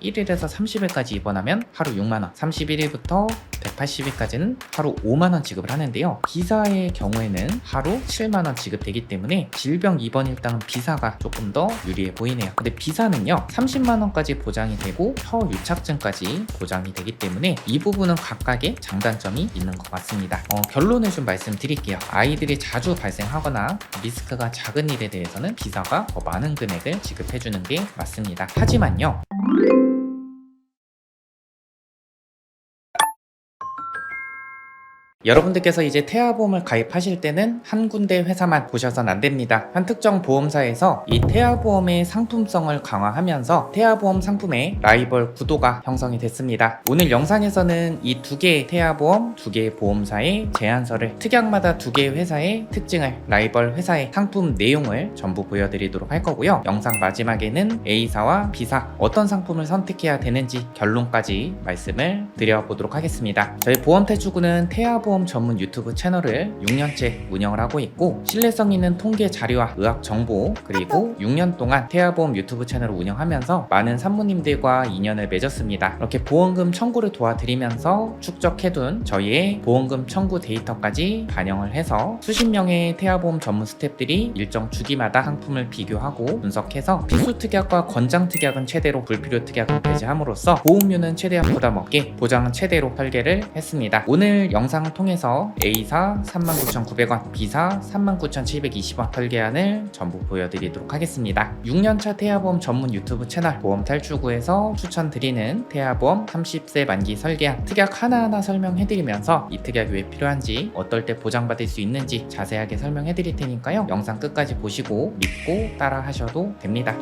1일에서 30일까지 입원하면 하루 6만원, 31일부터 180일까지는 하루 5만원 지급을 하는데요. 비사의 경우에는 하루 7만원 지급되기 때문에 질병 입원 일당은 비사가 조금 더 유리해 보이네요. 근데 비사는요 30만원까지 보장이 되고 혀유착증까지 보장이 되기 때문에 이 부분은 각각의 장단점이 있는 것 같습니다. 결론을 좀 말씀드릴게요. 아이들이 자주 발생하거나 리스크가 작은 일에 대해서는 비사가 더 많은 금액을 지급해주는 게 맞습니다. 하지만요, 여러분들께서 이제 태아보험을 가입하실 때는 한 군데 회사만 보셔선 안 됩니다. 한 특정 보험사에서 이 태아보험의 상품성을 강화하면서 태아보험 상품의 라이벌 구도가 형성이 됐습니다. 오늘 영상에서는 이 두 개의 태아보험, 두 개의 보험사의 제안서를, 특약마다 두 개의 회사의 특징을, 라이벌 회사의 상품 내용을 전부 보여드리도록 할 거고요. 영상 마지막에는 A사와 B사 어떤 상품을 선택해야 되는지 결론까지 말씀을 드려보도록 하겠습니다. 저희 보험탈출구는 태아보험 전문 유튜브 채널을 6년째 운영을 하고 있고, 신뢰성 있는 통계 자료와 의학 정보, 그리고 6년 동안 태아보험 유튜브 채널을 운영하면서 많은 산모님들과 인연을 맺었습니다. 이렇게 보험금 청구를 도와드리면서 축적해둔 저희의 보험금 청구 데이터까지 반영을 해서 수십 명의 태아보험 전문 스태프들이 일정 주기마다 상품을 비교하고 분석해서 필수 특약과 권장 특약은 최대로, 불필요 특약은 배제함으로써 보험료는 최대한 부담 없게, 보장은 최대로 설계를 했습니다. 오늘 영상을 통해서 A사 39,900원, B사 39,720원 설계안을 전부 보여드리도록 하겠습니다. 6년차 태아보험 전문 유튜브 채널 보험탈출구에서 추천드리는 태아보험 30세 만기 설계안 특약 하나하나 설명해드리면서 이 특약이 왜 필요한지, 어떨 때 보장받을 수 있는지 자세하게 설명해드릴 테니까요. 영상 끝까지 보시고 믿고 따라 하셔도 됩니다.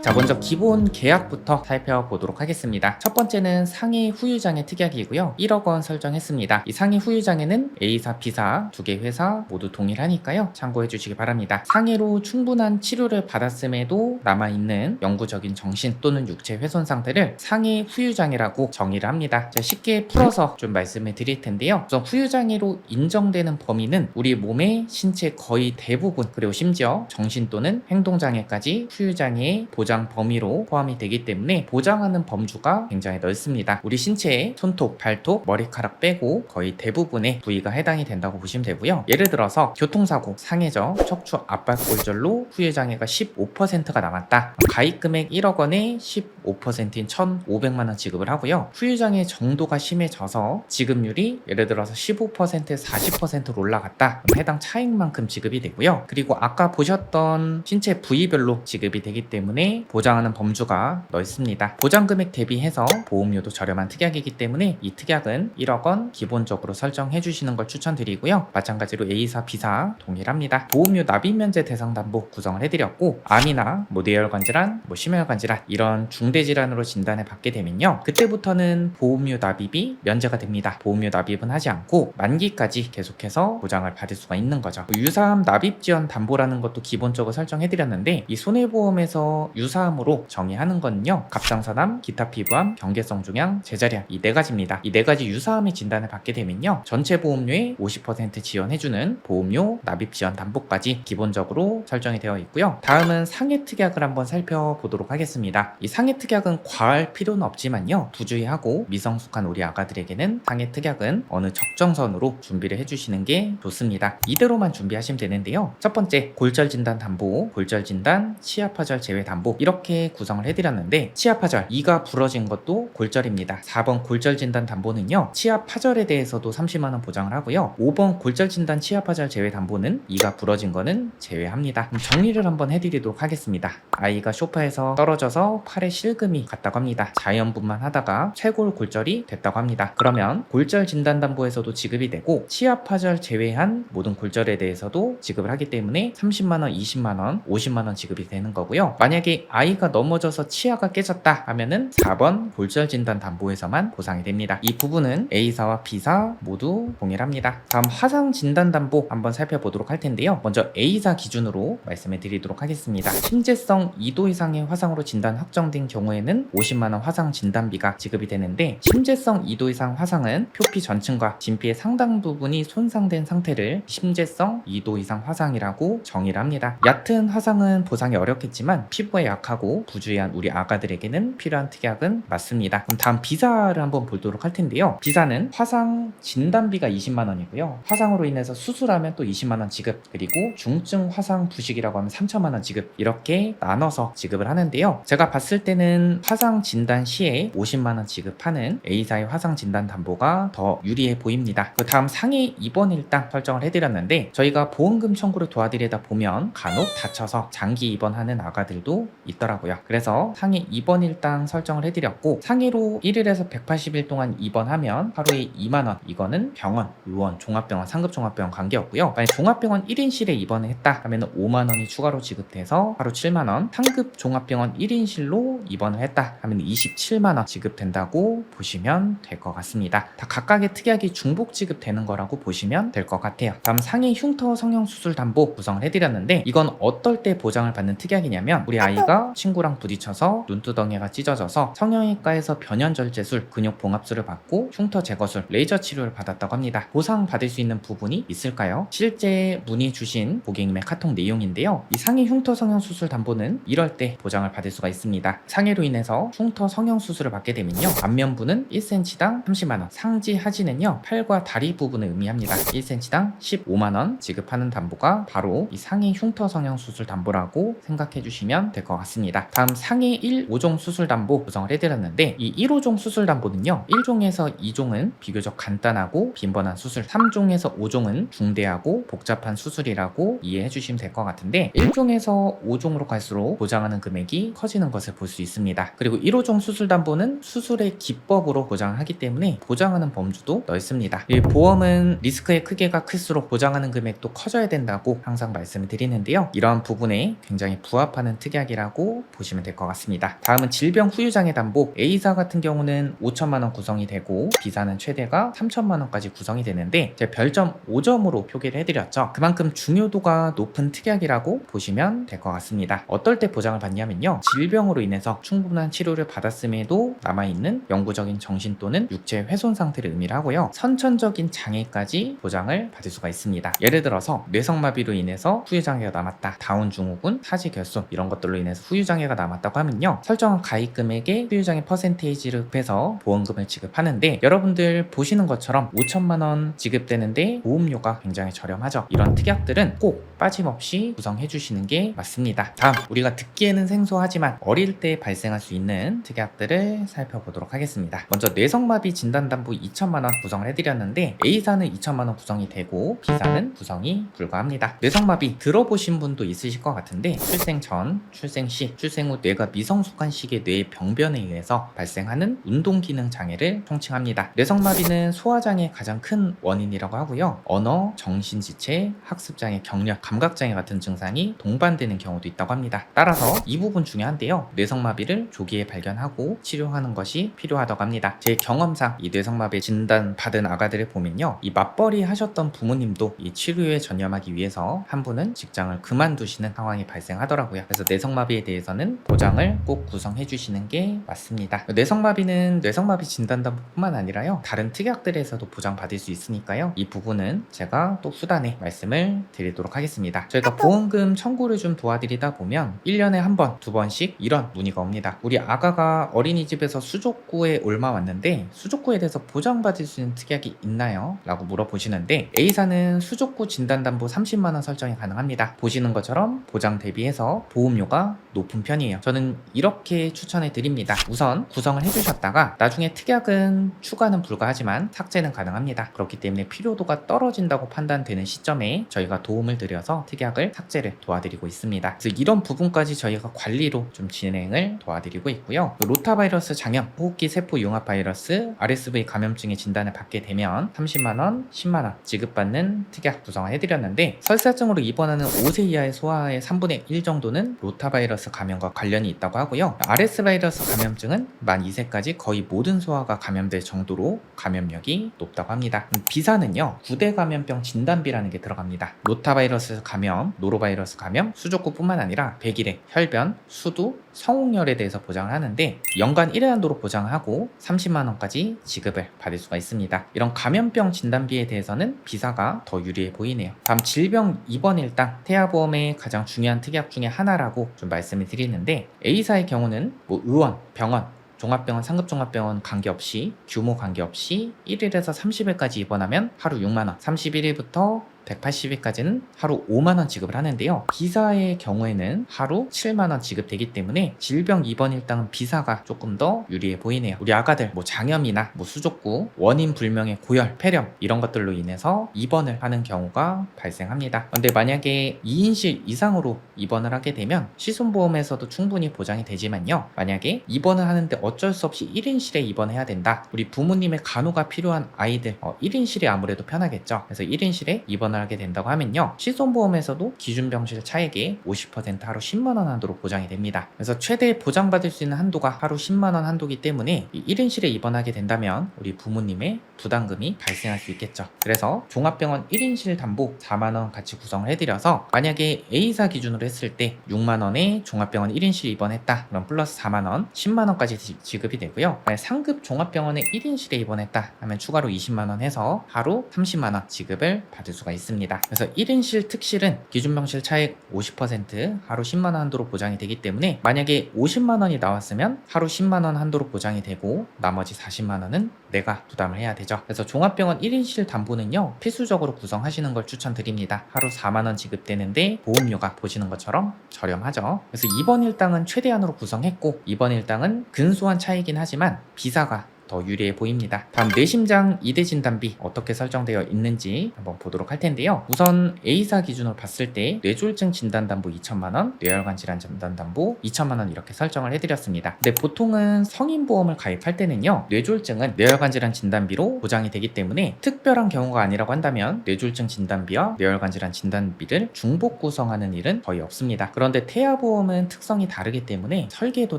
자, 먼저 기본 계약부터 살펴보도록 하겠습니다. 첫 번째는 상해 후유장애 특약이고요. 1억 원 설정했습니다. 이 상해 후유장애는 A사, B사 두 개 회사 모두 동일하니까요. 참고해 주시기 바랍니다. 상해로 충분한 치료를 받았음에도 남아있는 영구적인 정신 또는 육체 훼손 상태를 상해 후유장애라고 정의를 합니다. 자, 쉽게 풀어서 좀 말씀을 드릴 텐데요. 우선 후유장애로 인정되는 범위는 우리 몸의 신체 거의 대부분, 그리고 심지어 정신 또는 행동장애까지 후유장애의 보장 범위로 포함이 되기 때문에 보장하는 범주가 굉장히 넓습니다. 우리 신체의 손톱, 발톱, 머리카락 빼고 거의 대부분의 부위가 해당이 된다고 보시면 되고요. 예를 들어서 교통사고, 상해저, 척추 압박골절로 후유장애가 15%가 남았다. 가입금액 1억 원에 15%인 1,500만 원 지급을 하고요. 후유장애 정도가 심해져서 지급률이 예를 들어서 15%, 40%로 올라갔다. 그럼 해당 차익만큼 지급이 되고요. 그리고 아까 보셨던 신체 부위별로 지급이 되기 때문에 보장하는 범주가 넓습니다. 보장금액 대비해서 보험료도 저렴한 특약이기 때문에 이 특약은 1억 원 기본적으로 설정해 주시는 걸 추천드리고요. 마찬가지로 A사, B사 동일합니다. 보험료 납입면제 대상담보 구성을 해드렸고, 암이나 뇌혈관 질환, 심혈관 질환 이런 중대질환으로 진단을 받게 되면요, 그때부터는 보험료 납입이 면제가 됩니다. 보험료 납입은 하지 않고 만기까지 계속해서 보장을 받을 수가 있는 거죠. 유사암 납입 지원 담보라는 것도 기본적으로 설정해드렸는데, 이 손해보험에서 유사암으로 정의하는 거는요, 갑상선암, 기타 피부암, 경계성 종양, 제자리암 이 네 가지입니다. 이 네 가지 유사암의 진단을 받게 되면요, 전체 보험료의 50% 지원해주는 보험료 납입 지원 담보까지 기본적으로 설정이 되어 있고요. 다음은 상해 특약을 한번 살펴보도록 하겠습니다. 이 상해 특약은 과할 필요는 없지만요, 부주의하고 미성숙한 우리 아가들에게는 상해 특약은 어느 적정선으로 준비를 해주시는 게 좋습니다. 이대로만 준비하시면 되는데요. 첫 번째, 골절 진단 담보, 골절 진단, 치아파절 제외 담보 이렇게 구성을 해드렸는데, 치아파절, 이가 부러진 것도 골절입니다. 4번 골절 진단 담보는요, 치아파절에 대해서도 30만원 보장을 하고요. 5번 골절 진단 치아파절 제외 담보는 이가 부러진 거는 제외합니다. 그럼 정리를 한번 해드리도록 하겠습니다. 아이가 소파에서 떨어져서 팔에 실금이 갔다고 합니다. 자연분만 하다가 쇄골 골절이 됐다고 합니다. 그러면 골절 진단 담보에서도 지급이 되고, 치아파절 제외한 모든 골절에 대해서도 지급을 하기 때문에 30만원, 20만원, 50만원 지급이 되는 거고요. 만약에 아이가 넘어져서 치아가 깨졌다 하면은 4번 골절 진단 담보에서만 보상이 됩니다. 이 부분은 A사와 B사 모두 동일합니다. 다음 화상 진단 담보 한번 살펴보도록 할 텐데요. 먼저 A사 기준으로 말씀해 드리도록 하겠습니다. 심재성 2도 이상의 화상으로 진단 확정된 경우에는 50만원 화상 진단비가 지급이 되는데, 심재성 2도 이상 화상은 표피 전층과 진피의 상당 부분이 손상된 상태를 심재성 2도 이상 화상이라고 정의를 합니다. 얕은 화상은 보상이 어렵겠지만 피부에 약하고 부주의한 우리 아가들에게는 필요한 특약은 맞습니다. 그럼 다음 비사를 한번 보도록 할 텐데요. 비사는 화상 진단비가 20만 원이고요. 화상으로 인해서 수술하면 또 20만 원 지급, 그리고 중증 화상 부식이라고 하면 3천만 원 지급, 이렇게 나눠서 지급을 하는데요. 제가 봤을 때는 화상 진단 시에 50만 원 지급하는 A사의 화상 진단 담보가 더 유리해 보입니다. 그 다음 상해 입원 일당 설정을 해드렸는데, 저희가 보험금 청구를 도와드리다 보면 간혹 다쳐서 장기 입원하는 아가들도 있더라고요. 그래서 상해 입원 일당 설정을 해드렸고, 상해로 1일에서 180일 동안 입원하면 하루에 2만 원, 이거는 병원, 의원, 종합병원, 상급종합병원 관계없고요. 만약 종합병원 1인실에 입원을 했다 하면 5만 원이 추가로 지급돼서 하루 7만 원, 상급 종합병원 1인실로 입원을 했다 하면 27만 원 지급된다고 보시면 될 것 같습니다. 다 각각의 특약이 중복 지급되는 거라고 보시면 될 것 같아요. 다음 상해 흉터 성형 수술 담보 구성을 해드렸는데, 이건 어떨 때 보장을 받는 특약이냐면, 우리 아이가 친구랑 부딪혀서 눈두덩이가 찢어져서 성형외과에서 변연절제술, 근육봉합술을 받고 흉터 제거술, 레이저 치료를 받았다고 합니다. 보상 받을 수 있는 부분이 있을까요? 실제 문의 주신 고객님의 카톡 내용인데요. 이 상해 흉터 성형 수술 담보는 이럴 때 보장을 받을 수가 있습니다. 상해로 인해서 흉터 성형 수술을 받게 되면요, 안면부는 1cm당 30만원, 상지 하지는요 팔과 다리 부분을 의미합니다. 1cm당 15만원 지급하는 담보가 바로 이 상해 흉터 성형 수술 담보라고 생각해 주시면 될 것 같습니다. 다음 상해 1, 5종 수술 담보 구성을 해드렸는데, 이 1호종 수술 담보는요, 1종에서 2종은 비교적 간단하고 빈번한 수술, 3종에서 5종은 중대하고 복잡한 수술이라고 이해해 주시면 될 것 같은데, 1종에서 5종으로 갈수록 보장하는 금액이 커지는 것을 볼 수 있습니다. 그리고 1호종 수술 담보는 수술의 기법으로 보장을 하기 때문에 보장하는 범주도 넓습니다. 이 보험은 리스크의 크기가 클수록 보장하는 금액도 커져야 된다고 항상 말씀을 드리는데요, 이러한 부분에 굉장히 부합하는 특약이라고 보시면 될 것 같습니다. 다음은 질병 후유장애 담보. A사 같은 경우는 5천만 원 구성이 되고, B사는 최대가 3천만 원까지 구성이 되는데, 제가 별점 5점으로 표기를 해드렸죠. 그만큼 중요도가 높은 특약이라고 보시면 될 것 같습니다. 어떨 때 보장을 받냐면요, 질병으로 인해서 충분한 치료를 받았음에도 남아있는 영구적인 정신 또는 육체 훼손 상태를 의미를 하고요, 선천적인 장애까지 보장을 받을 수가 있습니다. 예를 들어서 뇌성마비로 인해서 후유장애가 남았다, 다운 증후군, 사지결손, 이런 것들로 인해서 후유장애가 남았다고 하면요, 설정한 가입 금액의 후유장애 퍼센테이지를 곱해서 보험금을 지급하는데, 여러분들 보시는 것처럼 5천만 원 지급되는데 보험료가 굉장히 저렴하죠. 이런 특약들은 꼭 빠짐없이 구성해 주시는 게 맞습니다. 다음, 우리가 듣기에는 생소하지만 어릴 때 발생할 수 있는 특약들을 살펴보도록 하겠습니다. 먼저 뇌성마비 진단담보 2천만 원 구성을 해드렸는데, A사는 2천만 원 구성이 되고 B사는 구성이 불가합니다. 뇌성마비 들어보신 분도 있으실 것 같은데, 출생 전, 출생 시, 출생 후 뇌가 미성숙한 시기의 뇌의 병변에 의해서 발생하는 운동기능 장애를 총칭합니다. 뇌성마비는 소화장애의 가장 큰 원인이라고 하고요, 언어, 정신지체, 학습장애, 경련, 감각장애 같은 증상이 동반되는 경우도 있다고 합니다. 따라서 이 부분 중요한데요, 뇌성마비를 조기에 발견하고 치료하는 것이 필요하다고 합니다. 제 경험상 이 뇌성마비 진단 받은 아가들을 보면요, 이 맞벌이 하셨던 부모님도 이 치료에 전념하기 위해서 한 분은 직장을 그만두시는 상황이 발생하더라고요. 그래서 뇌성마비에 대해서는 보장을 꼭 구성해 주시는 게 맞습니다. 뇌성마비는 뇌성마비 진단담뿐만 아니라요, 다른 특약들에서도 보장받을 수 있으니까요, 이 부분은 제가 또 후단에 말씀을 드리도록 하겠습니다. 저희가 보험금 청구를 좀 도와드리다 보면 1년에 한 번, 두 번씩 이런 문의가 옵니다. 우리 아가가 어린이집에서 수족구에 옮아왔는데 수족구에 대해서 보장받을 수 있는 특약이 있나요? 라고 물어보시는데, A사는 수족구 진단담보 30만 원 설정이 가능합니다. 보시는 것처럼 보장 대비해서 보험료가 높은 편이에요. 저는 이렇게 추천해 드립니다. 우선 구성을 해주셨다가 나중에 특약은 추가는 불가하지만 삭제는 가능합니다. 그렇기 때문에 필요도가 떨어진다고 판단되는 시점에 저희가 도움을 드려서 특약을 삭제를 도와드리고 있습니다. 그래서 이런 부분까지 저희가 관리로 좀 진행을 도와드리고 있고요. 로타바이러스 장염, 호흡기 세포 융합 바이러스, RSV 감염증의 진단을 받게 되면 30만원, 10만원 지급받는 특약 구성을 해드렸는데, 설사증으로 입원하는 5세 이하의 소아의 3분의 1 정도는 로타바이러스 감염과 관련이 있다고 하고요, RS 바이러스 감염증은 만 2세까지 거의 모든 소아가 감염될 정도로 감염력이 높다고 합니다. B사는요, 구대 감염병 진단비라는 게 들어갑니다. 로타바이러스 감염, 노로바이러스 감염, 수족구뿐만 아니라 백일해, 혈변, 수두, 성홍열에 대해서 보장을 하는데 연간 1회 한도로 보장하고 30만원까지 지급을 받을 수가 있습니다. 이런 감염병 진단비에 대해서는 B사가 더 유리해 보이네요. 다음 질병 입원 일당, 태아보험의 가장 중요한 특약 중에 하나라고 좀 말씀을 말씀을 드리는데, A사의 경우는 뭐 의원, 병원, 종합병원, 상급종합병원 관계없이, 규모 관계없이 1일에서 30일까지 입원하면 하루 6만원, 31일부터 180일까지는 하루 5만원 지급을 하는데요. B사의 경우에는 하루 7만원 지급되기 때문에 질병 입원 일당은 B사가 조금 더 유리해 보이네요. 우리 아가들 뭐 장염이나 뭐 수족구, 원인 불명의 고열, 폐렴 이런 것들로 인해서 입원을 하는 경우가 발생합니다. 근데 만약에 2인실 이상으로 입원을 하게 되면 시손보험에서도 충분히 보장이 되지만요, 만약에 입원을 하는데 어쩔 수 없이 1인실에 입원해야 된다, 우리 부모님의 간호가 필요한 아이들 1인실이 아무래도 편하겠죠. 그래서 1인실에 입원을 하게 된다고 하면요, 실손보험에서도 기준병실 차액의 50% 하루 10만원 한도로 보장이 됩니다. 그래서 최대 보장받을 수 있는 한도가 하루 10만원 한도이기 때문에 1인실에 입원하게 된다면 우리 부모님의 부담금이 발생할 수 있겠죠. 그래서 종합병원 1인실 담보 4만원 같이 구성을 해드려서, 만약에 A사 기준으로 했을 때 6만원에 종합병원 1인실 입원했다, 그럼 플러스 4만원 10만원까지 지급이 되고요. 상급 종합병원에 1인실에 입원했다 하면 추가로 20만원 해서 하루 30만원 지급을 받을 수가 있습니다. 그래서 1인실 특실은 기준병실 차액 50% 하루 10만원 한도로 보장이 되기 때문에, 만약에 50만원이 나왔으면 하루 10만원 한도로 보장이 되고 나머지 40만원은 내가 부담을 해야 되죠. 그래서 종합병원 1인실 담보는요, 필수적으로 구성하시는 걸 추천드립니다. 하루 4만원 지급되는데 보험료가 보시는 것처럼 저렴하죠. 그래서 입원 일당은 최대한으로 구성했고, 입원 일당은 근소한 차이긴 하지만 B사가 더 유리해 보입니다. 다음 뇌심장 2대 진단비 어떻게 설정되어 있는지 한번 보도록 할 텐데요. 우선 A사 기준으로 봤을 때 뇌졸중 진단담보 2천만원, 뇌혈관 질환 진단담보 2천만원 이렇게 설정을 해드렸습니다. 근데 보통은 성인보험을 가입할 때는요, 뇌졸중은 뇌혈관 질환 진단비로 보장이 되기 때문에 특별한 경우가 아니라고 한다면 뇌졸중 진단비와 뇌혈관 질환 진단비를 중복 구성하는 일은 거의 없습니다. 그런데 태아보험은 특성이 다르기 때문에 설계도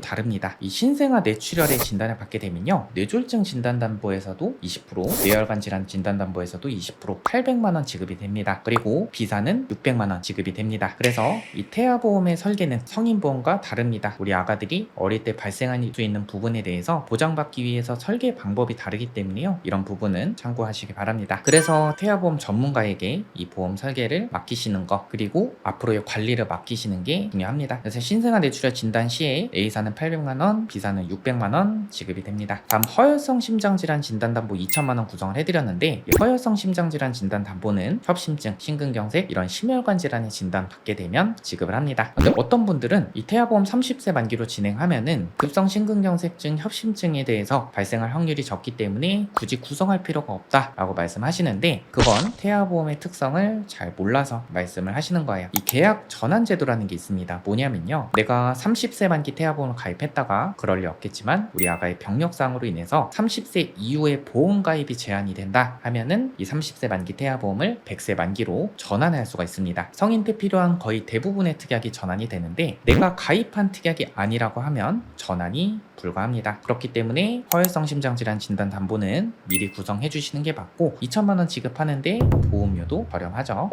다릅니다. 이 신생아 뇌출혈의 진단을 받게 되면요, 뇌졸중 진단담보에서도 20%, 뇌혈관 질환 진단담보에서도 20%, 800만원 지급이 됩니다. 그리고 B사는 600만원 지급이 됩니다. 그래서 이 태아보험의 설계는 성인보험과 다릅니다. 우리 아가들이 어릴 때 발생할 수 있는 부분에 대해서 보장받기 위해서 설계 방법이 다르기 때문에요, 이런 부분은 참고하시기 바랍니다. 그래서 태아보험 전문가에게 이 보험 설계를 맡기시는 거, 그리고 앞으로의 관리를 맡기시는 게 중요합니다. 그래서 신생아 뇌출혈 진단 시에 A사는 800만원, B사는 600만원 지급이 됩니다. 다음 허혈성 심장질환 진단담보 2천만원 구성을 해드렸는데, 이 허혈성 심장질환 진단담보는 협심증, 심근경색 이런 심혈관 질환의 진단 받게 되면 지급을 합니다. 근데 어떤 분들은 이 태아보험 30세 만기로 진행하면은 급성 심근경색증, 협심증에 대해서 발생할 확률이 적기 때문에 굳이 구성할 필요가 없다라고 말씀하시는데, 그건 태아보험의 특성을 잘 몰라서 말씀을 하시는 거예요. 이 계약 전환 제도라는 게 있습니다. 뭐냐면요, 내가 30세 만기 태아보험을 가입했다가 그럴 리 없겠지만 우리 아가의 병력상으로 인해서 30세 이후에 보험 가입이 제한이 된다 하면은 이 30세 만기 태아보험을 100세 만기로 전환할 수가 있습니다. 성인 때 필요한 거의 대부분의 특약이 전환이 되는데, 내가 가입한 특약이 아니라고 하면 전환이 불가합니다. 그렇기 때문에 허혈성 심장질환 진단담보는 미리 구성해 주시는 게 맞고, 2천만원 지급하는데 보험료도 저렴하죠.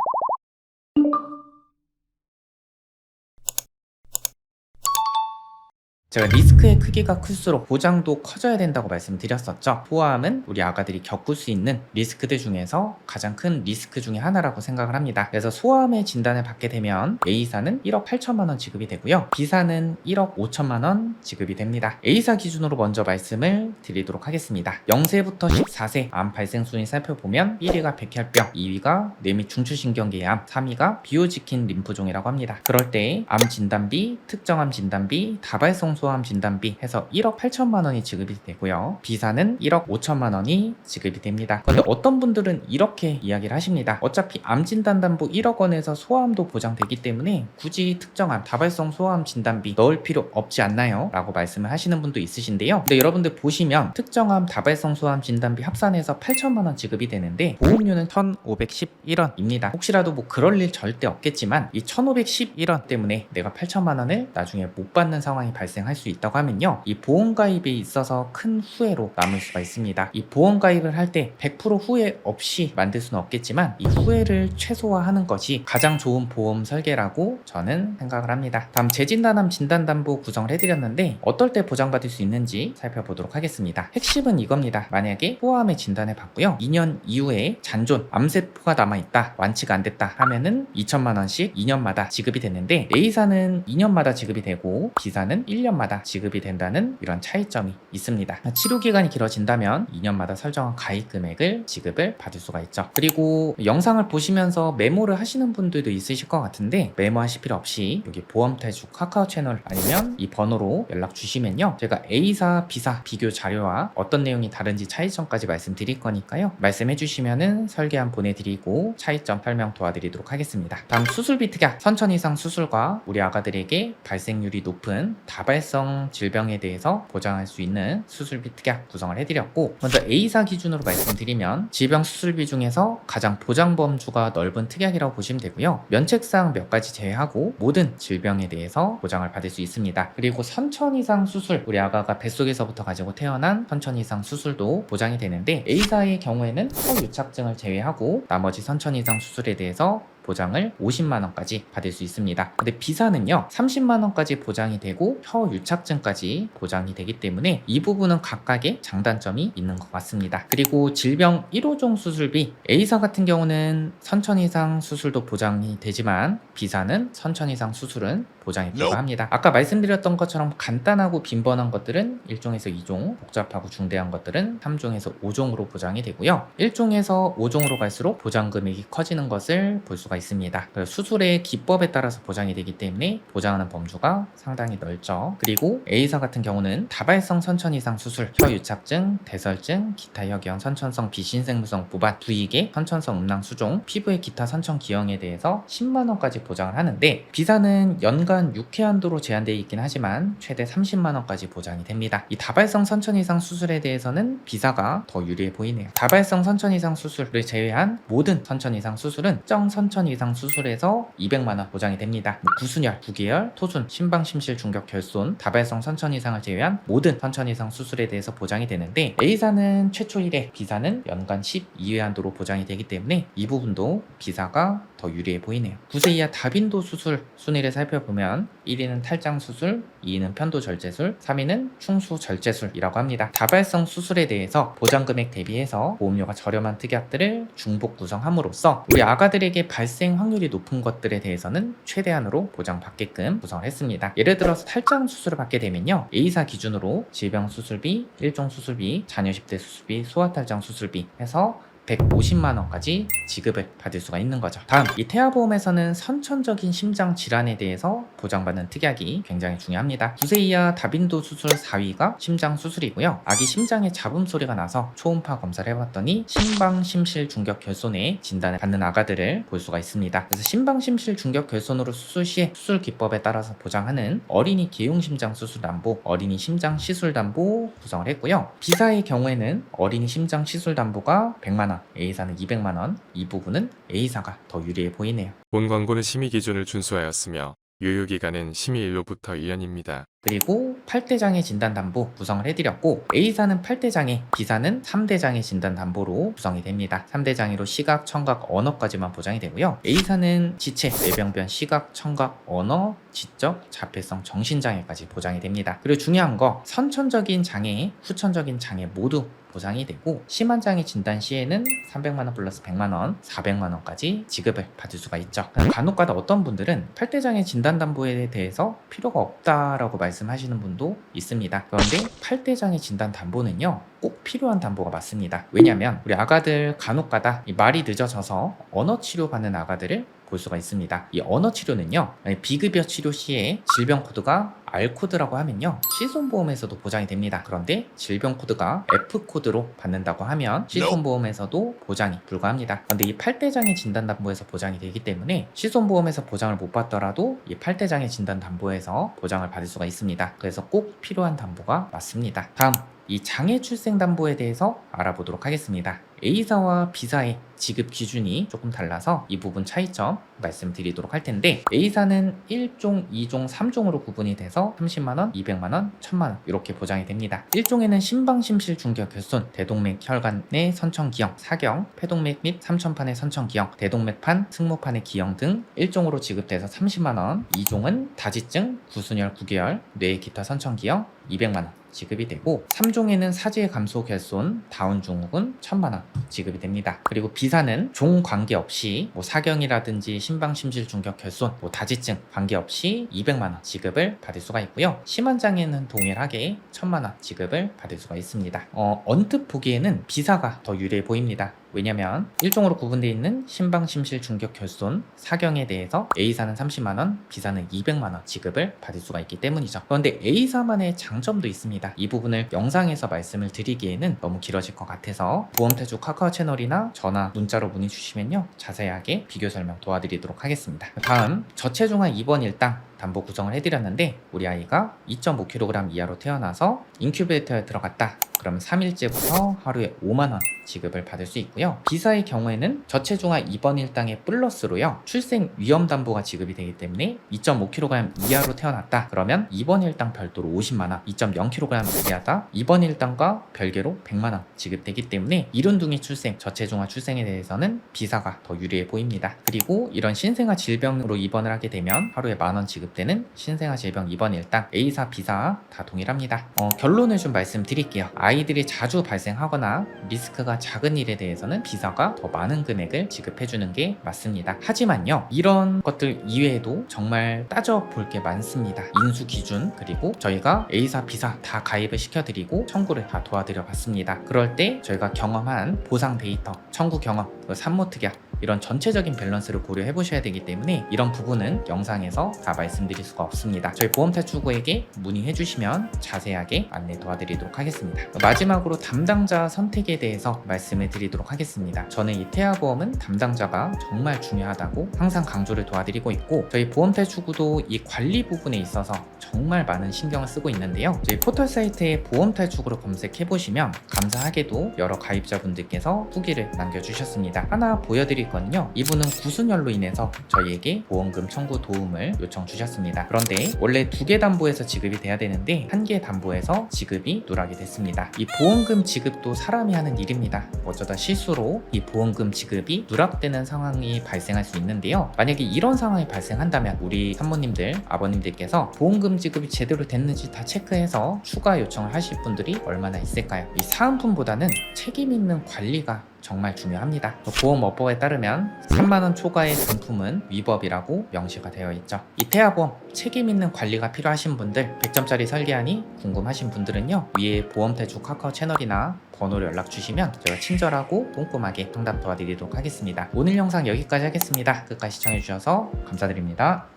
제가 리스크의 크기가 클수록 보장도 커져야 된다고 말씀드렸었죠. 소아암은 우리 아가들이 겪을 수 있는 리스크들 중에서 가장 큰 리스크 중에 하나라고 생각을 합니다. 그래서 소아암의 진단을 받게 되면 A사는 1억 8천만원 지급이 되고요, B사는 1억 5천만원 지급이 됩니다. A사 기준으로 먼저 말씀을 드리도록 하겠습니다. 0세부터 14세 암 발생 순위 살펴보면 1위가 백혈병, 2위가 뇌 및 중추신경계암, 3위가 비오지킨 림프종이라고 합니다. 그럴 때 암 진단비, 특정암 진단비, 다발성 소암 진단비 해서 1억 8천만 원이 지급이 되고요, B사는 1억 5천만 원이 지급이 됩니다. 그런데 어떤 분들은 이렇게 이야기를 하십니다. 어차피 암 진단담보 1억 원에서 소아암도 보장되기 때문에 굳이 특정암, 다발성 소아암 진단비 넣을 필요 없지 않나요? 라고 말씀을 하시는 분도 있으신데요. 근데 여러분들 보시면 특정암, 다발성 소아암 진단비 합산해서 8천만 원 지급이 되는데 보험료는 1,511원입니다. 혹시라도 뭐 그럴 일 절대 없겠지만 이 1,511원 때문에 내가 8천만 원을 나중에 못 받는 상황이 발생할 할 수 있다고 하면요, 이 보험가입에 있어서 큰 후회로 남을 수가 있습니다. 이 보험가입을 할 때 100% 후회 없이 만들 수는 없겠지만 이 후회를 최소화하는 것이 가장 좋은 보험 설계라고 저는 생각을 합니다. 다음 재진단함 진단담보 구성을 해드렸는데 어떨 때 보장받을 수 있는지 살펴보도록 하겠습니다. 핵심은 이겁니다. 만약에 호암의 진단을 받고요, 2년 이후에 잔존 암세포가 남아있다, 완치가 안 됐다 하면은 2천만 원씩 2년마다 지급이 됐는데, A사는 2년마다 지급이 되고 B사는 1년마다 지급이 된다는 이런 차이점이 있습니다. 치료 기간이 길어진다면 2년마다 설정한 가입 금액을 지급을 받을 수가 있죠. 그리고 영상을 보시면서 메모를 하시는 분들도 있으실 것 같은데, 메모하실 필요 없이 여기 보험탈주 카카오 채널 아니면 이 번호로 연락 주시면요, 제가 A사, B사 비교 자료와 어떤 내용이 다른지 차이점까지 말씀드릴 거니까요, 말씀해 주시면은 설계안 보내드리고 차이점 설명 도와드리도록 하겠습니다. 다음 수술비 특약, 선천 이상 수술과 우리 아가들에게 발생률이 높은 다발성 질병에 대해서 보장할 수 있는 수술비 특약 구성을 해드렸고, 먼저 A사 기준으로 말씀드리면 질병 수술비 중에서 가장 보장 범주가 넓은 특약이라고 보시면 되고요, 면책사항 몇 가지 제외하고 모든 질병에 대해서 보장을 받을 수 있습니다. 그리고 선천 이상 수술, 우리 아가가 뱃속에서부터 가지고 태어난 선천 이상 수술도 보장이 되는데, A사의 경우에는 허유착증을 제외하고 나머지 선천 이상 수술에 대해서 보장을 50만원까지 받을 수 있습니다. 근데 B사는요 30만원까지 보장이 되고 혀유착증까지 보장이 되기 때문에 이 부분은 각각의 장단점이 있는 것 같습니다. 그리고 질병 1호종 수술비, A사 같은 경우는 선천 이상 수술도 보장이 되지만 B사는 선천 이상 수술은 보장이 불가합니다. 아까 말씀드렸던 것처럼 간단하고 빈번한 것들은 1종에서 2종, 복잡하고 중대한 것들은 3종에서 5종으로 보장이 되고요, 1종에서 5종으로 갈수록 보장 금액이 커지는 것을 볼 수가 있습니다. 수술의 기법에 따라서 보장이 되기 때문에 보장하는 범주가 상당히 넓죠. 그리고 A사 같은 경우는 다발성 선천 이상 수술, 혀유착증, 대설증, 기타 혁연, 선천성 비신생무성 부반, 부위계, 선천성 음낭 수종, 피부의 기타 선천 기형에 대해서 10만원까지 보장을 하는데, B사는 연간 6회 한도로 제한되어 있긴 하지만 최대 30만원까지 보장이 됩니다. 이 다발성 선천 이상 수술에 대해서는 B사가 더 유리해 보이네요. 다발성 선천 이상 수술을 제외한 모든 선천 이상 수술은 특정 선천 이상 수술에서 200만원 보장이 됩니다. 구순혈, 구개열, 토순, 심방, 심실, 중격, 결손, 다발성 선천 이상을 제외한 모든 선천 이상 수술에 대해서 보장이 되는데, A사는 최초 1회, B사는 연간 12회 한도로 보장이 되기 때문에 이 부분도 B사가 더 유리해 보이네요. 9세 이하 다빈도 수술 순위를 살펴보면 1위는 탈장 수술, 2위는 편도 절제술, 3위는 충수 절제술이라고 합니다. 다발성 수술에 대해서 보장 금액 대비해서 보험료가 저렴한 특약들을 중복 구성함으로써 우리 아가들에게 발생 확률이 높은 것들에 대해서는 최대한으로 보장받게끔 구성을 했습니다. 예를 들어서 탈장 수술을 받게 되면요, A사 기준으로 질병 수술비, 1종 수술비, 자녀 10대 수술비, 소아탈장 수술비 해서 150만원까지 지급을 받을 수가 있는 거죠. 다음, 이 태아보험에서는 선천적인 심장 질환에 대해서 보장받는 특약이 굉장히 중요합니다. 9세 이하 다빈도 수술 4위가 심장 수술이고요, 아기 심장에 잡음 소리가 나서 초음파 검사를 해봤더니 심방 심실 중격 결손에 진단을 받는 아가들을 볼 수가 있습니다. 그래서 심방 심실 중격 결손으로 수술 시에 수술 기법에 따라서 보장하는 어린이 개용 심장 수술 담보, 어린이 심장 시술 담보 구성을 했고요, B사의 경우에는 어린이 심장 시술 담보가 100만원, A사는 200만원, 이 부분은 A사가 더 유리해 보이네요. 본 광고는 심의 기준을 준수하였으며 유효기간은 심의일로부터 1년입니다. 그리고 8대 장애 진단 담보 구성을 해드렸고, A사는 8대 장애, B사는 3대 장애 진단 담보로 구성이 됩니다. 3대 장애로 시각, 청각, 언어까지만 보장이 되고요, A사는 지체, 뇌병변, 시각, 청각, 언어, 지적, 자폐성, 정신장애까지 보장이 됩니다. 그리고 중요한 거, 선천적인 장애, 후천적인 장애 모두 보상이 되고, 심한 장애 진단 시에는 300만원 플러스 100만원, 400만원까지 지급을 받을 수가 있죠. 간혹가다 어떤 분들은 8대 장애 진단 담보에 대해서 필요가 없다라고 말씀하시는 분도 있습니다. 그런데 8대 장애 진단 담보는요, 꼭 필요한 담보가 맞습니다. 왜냐하면 우리 아가들 간혹가다 말이 늦어져서 언어 치료 받는 아가들을 볼 수가 있습니다. 이 언어 치료는요, 비급여 치료 시에 질병 코드가 R코드라고 하면요, 실손보험에서도 보장이 됩니다. 그런데 질병 코드가 F코드로 받는다고 하면 실손보험에서도 보장이 불가합니다. 그런데 이 8대장애 진단담보에서 보장이 되기 때문에 실손보험에서 보장을 못 받더라도 이 8대장애 진단담보에서 보장을 받을 수가 있습니다. 그래서 꼭 필요한 담보가 맞습니다. 다음, 이 장애 출생 담보에 대해서 알아보도록 하겠습니다. A사와 B사의 지급 기준이 조금 달라서 이 부분 차이점 말씀드리도록 할 텐데, A사는 1종, 2종, 3종으로 구분이 돼서 30만원, 200만원, 1000만원 이렇게 보장이 됩니다. 1종에는 심방심실 중겨 결손, 대동맥 혈관의 선천기형, 사경, 폐동맥 및 삼천판의 선천기형, 대동맥판, 승모판의 기형 등 1종으로 지급돼서 30만원, 2종은 다지증, 구순혈, 구개열, 뇌 기타 선천기형 200만원 지급이 되고, 3종에는 사지의 감소 결손, 다운 증후군 1000만원 지급이 됩니다. 그리고 B사는 종 관계없이 사경이라든지 심방심실 중격 결손, 다지증 관계없이 200만원 지급을 받을 수가 있고요. 심한 장애는 동일하게 1000만원 지급을 받을 수가 있습니다. 언뜻 보기에는 B사가 더 유리해 보입니다. 왜냐면 1종으로 구분되어 있는 심방심실 중격 결손, 사경에 대해서 A사는 30만원, B사는 200만원 지급을 받을 수가 있기 때문이죠. 그런데 A사만의 장점도 있습니다. 이 부분을 영상에서 말씀을 드리기에는 너무 길어질 것 같아서 보험태주 카카오 채널이나 전화, 문자로 문의 주시면요, 자세하게 비교 설명 도와드리도록 하겠습니다. 다음, 저체중아 입원 일당 담보 구성을 해드렸는데, 우리 아이가 2.5kg 이하로 태어나서 인큐베이터에 들어갔다. 그럼 3일째부터 하루에 5만원 지급을 받을 수 있고요. B사의 경우에는 저체중아 입원 일당의 플러스로요, 출생 위험 담보가 지급이 되기 때문에 2.5kg 이하로 태어났다. 그러면 입원 일당 별도로 50만원, 2.0kg 이하다. 입원 일당과 별개로 100만원 지급되기 때문에 이른둥이 출생, 저체중아 출생에 대해서는 B사가 더 유리해 보입니다. 그리고 이런 신생아 질병으로 입원을 하게 되면 하루에 만원 지급되는 신생아 질병 입원 일당, A사, B사 다 동일합니다. 결론을 좀 말씀드릴게요. 아이들이 자주 발생하거나 리스크가 작은 일에 대해서는 B사가 더 많은 금액을 지급해주는 게 맞습니다. 하지만요, 이런 것들 이외에도 정말 따져볼 게 많습니다. 인수 기준, 그리고 저희가 A사, B사 다 가입을 시켜드리고 청구를 다 도와드려 봤습니다. 그럴 때 저희가 경험한 보상 데이터, 청구 경험, 산모특약 이런 전체적인 밸런스를 고려해 보셔야 되기 때문에 이런 부분은 영상에서 다 말씀드릴 수가 없습니다. 저희 보험탈출구에게 문의해 주시면 자세하게 안내 도와드리도록 하겠습니다. 마지막으로 담당자 선택에 대해서 말씀을 드리도록 하겠습니다. 저는 이 태아보험은 담당자가 정말 중요하다고 항상 강조를 도와드리고 있고, 저희 보험탈출구도 이 관리 부분에 있어서 정말 많은 신경을 쓰고 있는데요. 저희 포털 사이트에 보험탈출구로 검색해 보시면 감사하게도 여러 가입자분들께서 후기를 남겨주셨습니다. 하나 보여드릴 건요, 이분은 구순혈로 인해서 저희에게 보험금 청구 도움을 요청 주셨습니다. 그런데 원래 2개 담보에서 지급이 돼야 되는데 1개 담보에서 지급이 누락이 됐습니다. 이 보험금 지급도 사람이 하는 일입니다. 어쩌다 실수로 이 보험금 지급이 누락되는 상황이 발생할 수 있는데요. 만약에 이런 상황이 발생한다면 우리 산모님들, 아버님들께서 보험금 지급이 제대로 됐는지 다 체크해서 추가 요청을 하실 분들이 얼마나 있을까요? 이 사은품보다는 책임 있는 관리가 정말 중요합니다. 보험업법에 따르면 3만원 초과의 금품은 위법이라고 명시가 되어 있죠. 이 태아보험 책임 있는 관리가 필요하신 분들, 100점짜리 설계하니 궁금하신 분들은요, 위에 보험태주 카카오 채널이나 번호로 연락 주시면 제가 친절하고 꼼꼼하게 상담 도와드리도록 하겠습니다. 오늘 영상 여기까지 하겠습니다. 끝까지 시청해 주셔서 감사드립니다.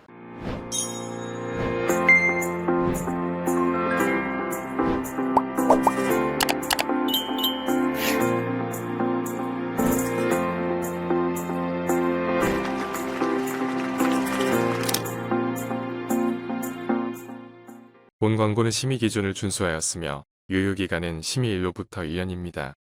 본 광고는 심의 기준을 준수하였으며 유효기간은 심의일로부터 1년입니다.